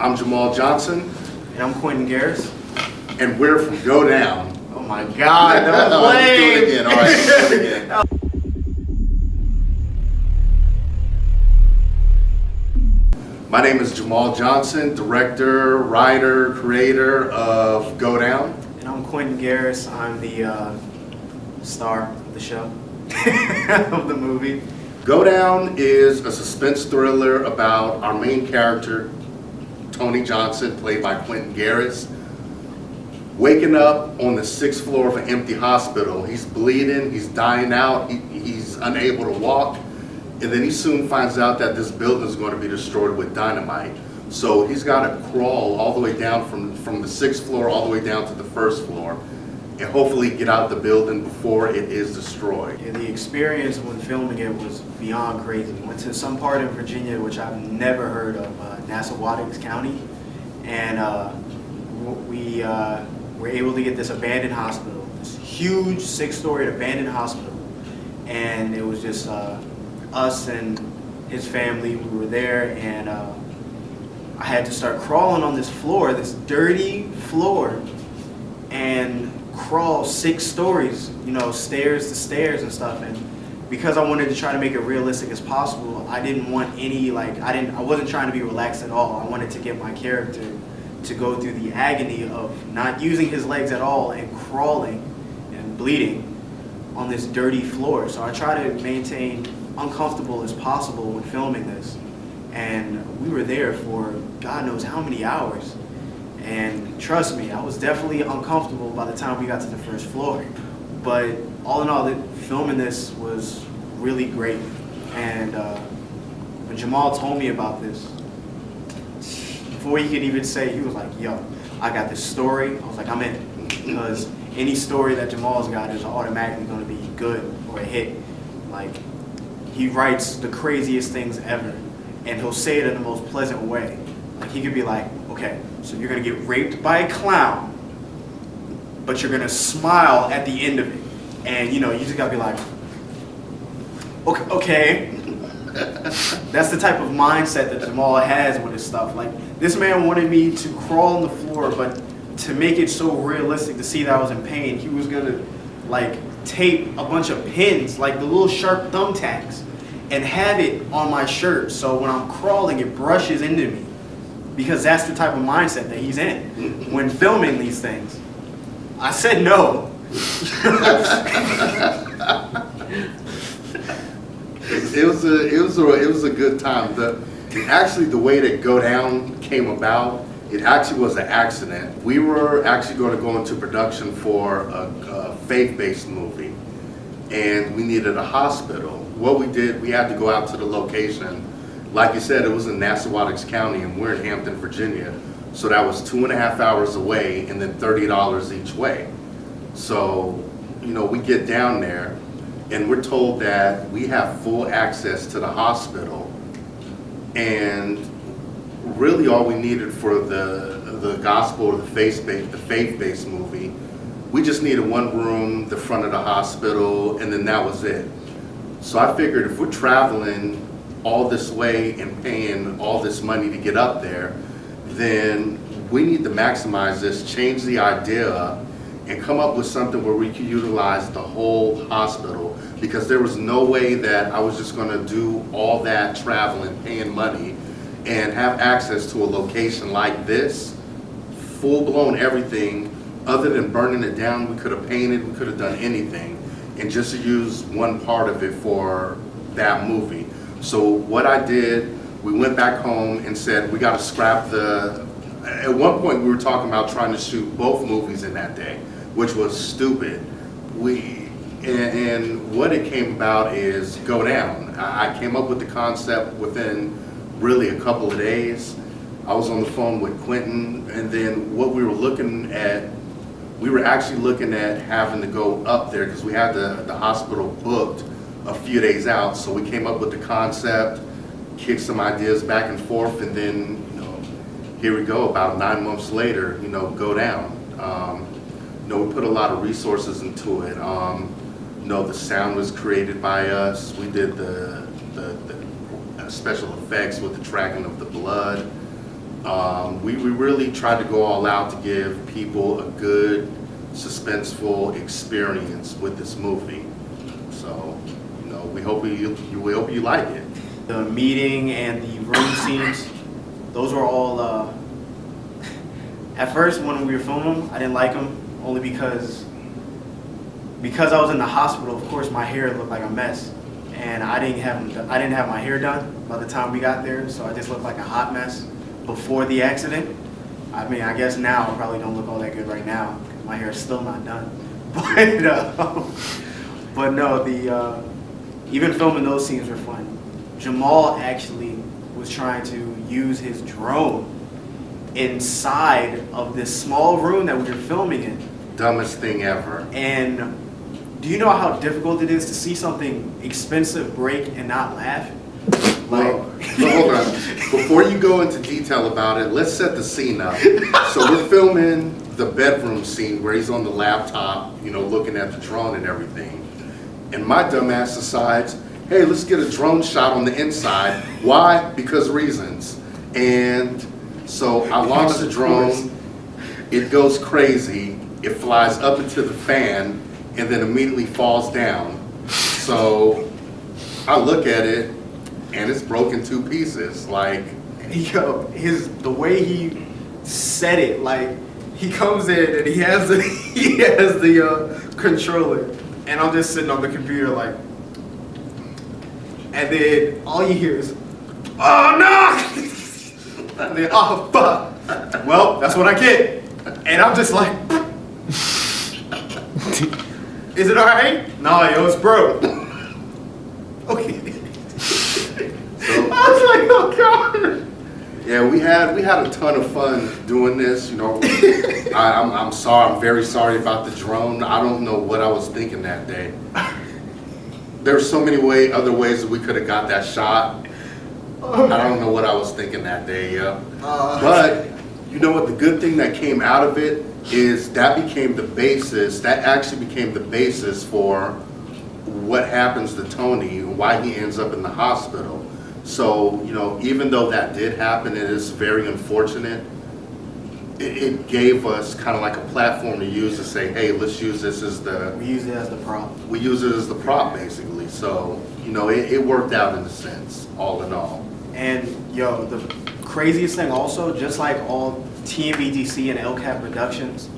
I'm Jamal Johnson. And I'm Quinton Garriss. And we're from Go Down. Oh my God, that was lame. Let's do it again. All right, let's do it again. My name is Jamal Johnson, director, writer, creator of Go Down. And I'm Quinton Garriss. I'm the star of the show, of the movie. Go Down is a suspense thriller about our main character, Tony Johnson, played by Quinton Garriss, waking up on the 6th floor of an empty hospital. He's bleeding, he's dying out, he's unable to walk, and then he soon finds out that this building is going to be destroyed with dynamite. So he's got to crawl all the way down from the 6th floor all the way down to the 1st floor, and hopefully get out the building before it is destroyed. Yeah, the experience when filming it was beyond crazy. We went to some part in Virginia which I've never heard of, Nassawattix County, and we were able to get this abandoned hospital, this huge 6-story abandoned hospital, and it was just us and his family. We were there, and I had to start crawling on this floor, this dirty floor, and crawl 6 stories, you know, stairs to stairs and stuff. And because I wanted to try to make it realistic as possible, I didn't want any, I wasn't trying to be relaxed at all. I wanted to get my character to go through the agony of not using his legs at all and crawling and bleeding on this dirty floor. So I try to maintain uncomfortable as possible when filming this. And we were there for God knows how many hours. And trust me, I was definitely uncomfortable by the time we got to the 1st floor. But all in all, filming this was really great. And when Jamal told me about this, before he could even say, he was like, yo, I got this story. I was like, I'm in. Because any story that Jamal's got is automatically going to be good or a hit. Like, he writes the craziest things ever. And he'll say it in the most pleasant way. Like, he could be like, okay, so you're going to get raped by a clown, but you're going to smile at the end of it. And, you know, you just got to be like, okay. That's the type of mindset that Jamal has with his stuff. Like, this man wanted me to crawl on the floor, but to make it so realistic to see that I was in pain, he was going to, like, tape a bunch of pins, like the little sharp thumbtacks, and have it on my shirt, so when I'm crawling, it brushes into me. Because that's the type of mindset that he's in when filming these things. I said no. It was a good time. Actually, the way that Go Down came about, it actually was an accident. We were actually going to go into production for a faith-based movie, and we needed a hospital. What we did, we had to go out to the location. Like you said, it was in Nassawattix County, and we're in Hampton, Virginia. So that was 2.5 hours away, and then $30 each way. So, you know, we get down there, and we're told that we have full access to the hospital. And really all we needed for the gospel or the faith-based movie, we just needed one room, the front of the hospital, and then that was it. So I figured if we're traveling all this way and paying all this money to get up there, then we need to maximize this, change the idea, and come up with something where we could utilize the whole hospital, because there was no way that I was just going to do all that traveling, paying money, and have access to a location like this, full-blown everything. Other than burning it down, we could have painted, we could have done anything, and just to use one part of it for that movie. So what I did, we went back home and said we got to scrap at one point we were talking about trying to shoot both movies in that day, which was stupid. And what it came about is Go Down. I came up with the concept within really a couple of days. I was on the phone with Quinton, and then what we were looking at, we were actually looking at having to go up there because we had the hospital booked a few days out. So we came up with the concept, kicked some ideas back and forth, and then, you know, here we go. About 9 months later, you know, Go Down. You know, we put a lot of resources into it. You know, the sound was created by us. We did the special effects with the tracking of the blood. We really tried to go all out to give people a good, suspenseful experience with this movie. So, you know, we hope you like it. The meeting and the room scenes, those were all, at first when we were filming them, I didn't like them, only because I was in the hospital. Of course my hair looked like a mess, and I didn't have my hair done by the time we got there, so I just looked like a hot mess before the accident. I mean, I guess now I probably don't look all that good right now, because my hair is still not done. But no, even filming those scenes were fun. Jamal actually was trying to use his drone inside of this small room that we were filming in. Dumbest thing ever. And do you know how difficult it is to see something expensive break and not laugh? Well, hold on. Before you go into detail about it, let's set the scene up. So we're filming the bedroom scene where he's on the laptop, you know, looking at the drone and everything. And my dumbass decides, hey, let's get a drone shot on the inside. Why? Because reasons. And so I launch the drone, it goes crazy, it flies up into the fan, and then immediately falls down. So I look at it, and it's broken 2 pieces. Like, yo, the way he said it, like he comes in and he has the controller, and I'm just sitting on the computer like, and then all you hear is, oh no, and then oh fuck, well that's what I get, and I'm just like, is it all right? No, yo, it's broke. Okay. I was like, oh god. yeah, we had a ton of fun doing this. You know, I'm sorry. I'm very sorry about the drone. I don't know what I was thinking that day. There's so many other ways that we could have got that shot. I don't know what I was thinking that day. Yeah, but you know what? The good thing that came out of it is that became the basis. That actually became the basis for what happens to Tony, why he ends up in the hospital. So, you know, even though that did happen, it is very unfortunate, it gave us kind of like a platform to use to say, hey, let's use this as we use it as the prop. We use it as the prop, basically. So, you know, it worked out in a sense, all in all. And, yo, the craziest thing also, just like all TMBTC and LCAP productions,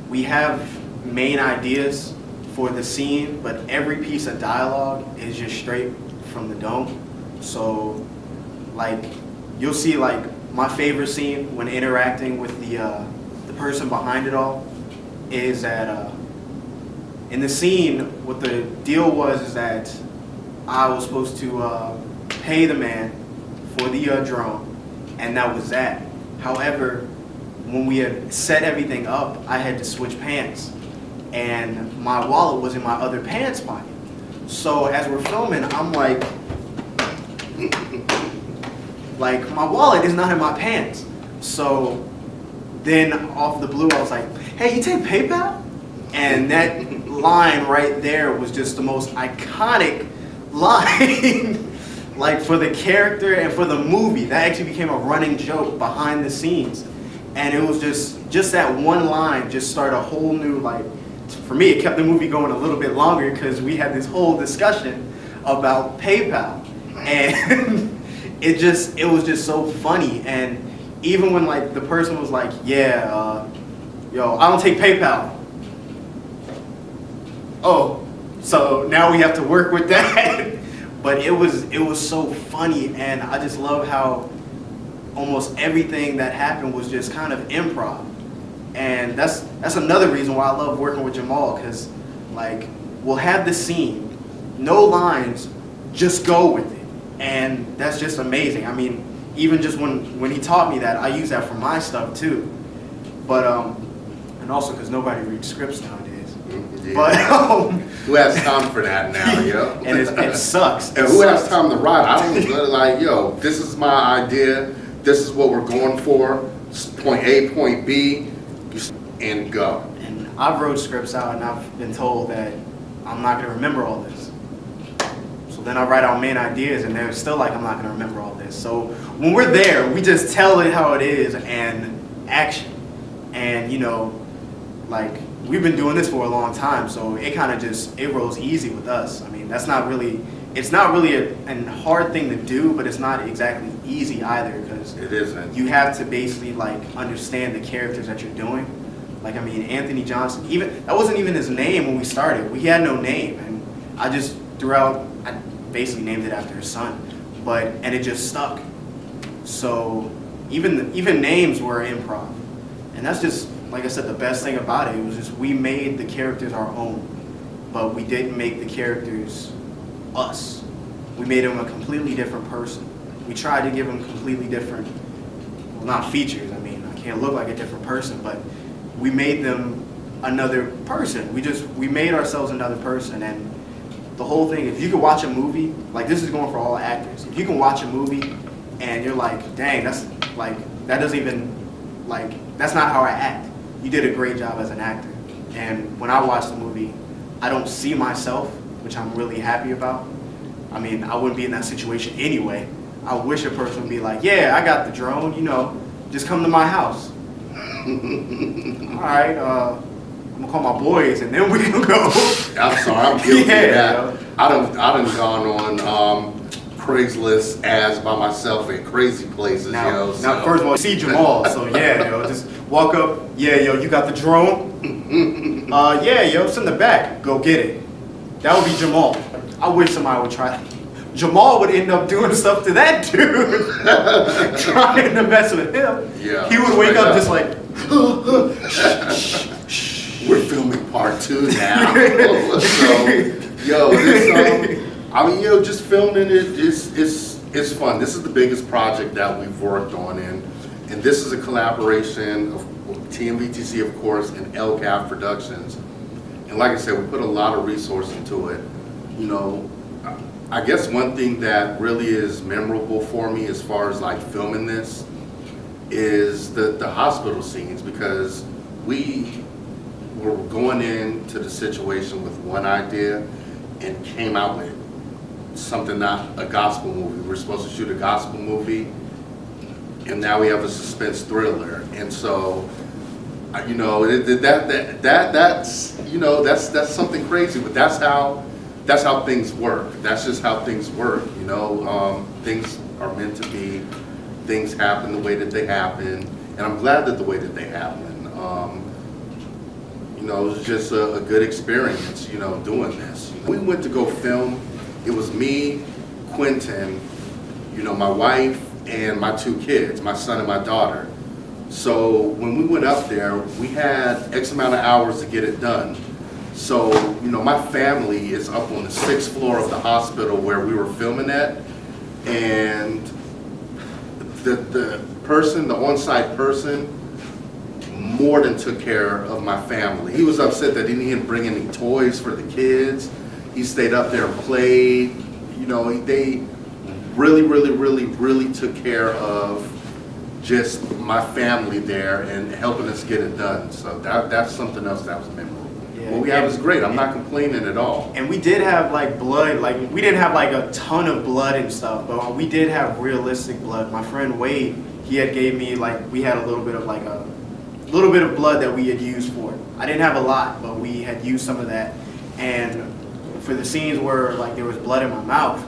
we have main ideas for the scene, but every piece of dialogue is just straight from the dome. So, like, you'll see, like, my favorite scene when interacting with the person behind it all is that in the scene, what the deal was is that I was supposed to pay the man for the drone, and that was that. However, when we had set everything up, I had to switch pants, and my wallet was in my other pants pocket. So as we're filming, I'm like my wallet is not in my pants. So then off the blue, I was like, hey, you take PayPal? And that line right there was just the most iconic line like for the character and for the movie. That actually became a running joke behind the scenes. And it was just that one line just started a whole new, like, for me, it kept the movie going a little bit longer because we had this whole discussion about PayPal. And it was just so funny. And even when, like, the person was like, yeah, yo, I don't take PayPal. Oh, so now we have to work with that. But it was so funny, and I just love how almost everything that happened was just kind of improv. And that's another reason why I love working with Jamal, because, like, we'll have the scene, no lines, just go with it. And that's just amazing. I mean, even just when he taught me that, I use that for my stuff too. But and also because nobody reads scripts nowadays. Yeah. But who has time for that now, yo? And it sucks. And who has time to write? I don't like, yo, this is my idea. This is what we're going for. Point A, point B, and go. And I've wrote scripts out, and I've been told that I'm not going to remember all this. So then I write our main ideas, and they're still like, I'm not gonna remember all this. So when we're there, we just tell it how it is and action. And you know, like we've been doing this for a long time, so it kind of just, it rolls easy with us. I mean, that's not really, it's not really a hard thing to do, but it's not exactly easy either, because it isn't. You have to basically like understand the characters that you're doing. Like, I mean, Anthony Johnson, even that wasn't even his name when we started. We had no name, and I just I basically named it after his son, and it just stuck. So even names were improv, and that's just, like I said, the best thing about it. It was just we made the characters our own, but we didn't make the characters us. We made him a completely different person. We tried to give him completely different, well, not features. I mean, I can't look like a different person, but we made them another person. We made ourselves another person. And the whole thing, if you could watch a movie, like this is going for all actors, if you can watch a movie and you're like, dang, that's like, that doesn't even, like, that's not how I act. You did a great job as an actor. And when I watch the movie, I don't see myself, which I'm really happy about. I mean, I wouldn't be in that situation anyway. I wish a person would be like, yeah, I got the drone, you know, just come to my house. All right, I'm gonna call my boys and then we can go. I'm sorry, I'm guilty of that. Yo. I done gone on Craigslist ads by myself in crazy places, Now, so. now, first of all, see Jamal, so yeah, yo, just walk up, yeah, yo, you got the drone? Yeah, yo, it's in the back, go get it. That would be Jamal. I wish somebody would try that. Jamal would end up doing stuff to that dude, trying to mess with him. Yeah, he would wake up just like, we're filming part 2 now. So, yo, this, I mean, yo, just filming it's fun. This is the biggest project that we've worked on, and this is a collaboration of TMVTC, of course, and LCAF Productions. And like I said, we put a lot of resource into it. You know, I guess one thing that really is memorable for me as far as like filming this is the hospital scenes, because we were going into the situation with one idea and came out with something, not a gospel movie. We were supposed to shoot a gospel movie, and now we have a suspense thriller. And so, you know, that's you know, that's something crazy, but that's how things work. That's just how things work. You know, things are meant to be. Things happen the way that they happen, and I'm glad that the way that they happen. You know, it was just a good experience, you know, doing this. We went to go film. It was me, Quinton, you know, my wife, and my 2 kids, my son and my daughter. So when we went up there, we had X amount of hours to get it done. So, you know, my family is up on the 6th floor of the hospital where we were filming at, and the person, the on-site person, more than took care of my family. He was upset that he didn't bring any toys for the kids. He stayed up there and played. You know, they really took care of just my family there and helping us get it done. So that's something else that was memorable. Yeah, what we have is great. I'm not complaining at all. And we did have like blood, like we didn't have like a ton of blood and stuff, but we did have realistic blood. My friend Wade, he had gave me like, we had a little bit of like a little bit of blood that we had used for it. I didn't have a lot, but we had used some of that. And for the scenes where like there was blood in my mouth,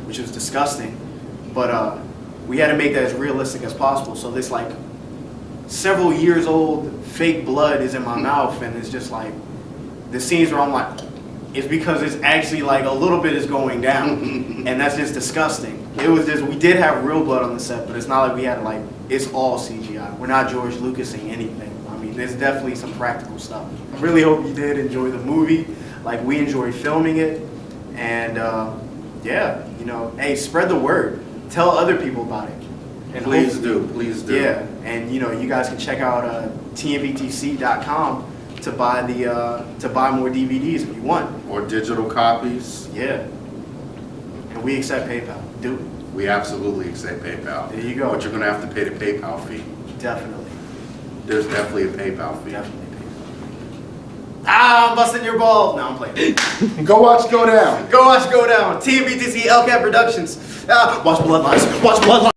which was disgusting, but we had to make that as realistic as possible. So this like several years old fake blood is in my mouth, and it's just like the scenes where I'm like, it's because it's actually like a little bit is going down, and that's just disgusting. It was just, we did have real blood on the set, but it's not like we had like, it's all CGI. We're not George Lucasing anything. I mean, there's definitely some practical stuff. I really hope you did enjoy the movie. Like, we enjoyed filming it, and yeah, you know, hey, spread the word. Tell other people about it. And Please do. Yeah, and you know, you guys can check out tmvtc.com to buy more DVDs if you want. Or digital copies. Yeah. And we accept PayPal. Do it. We absolutely accept PayPal. There you go. But you're going to have to pay the PayPal fee. Definitely. There's definitely a PayPal fee. Definitely PayPal. Ah, I'm busting your ball. No, I'm playing. Go watch Go Down. Go watch Go Down. TBTC LCAT Productions. Watch Bloodlines. Watch Bloodlines.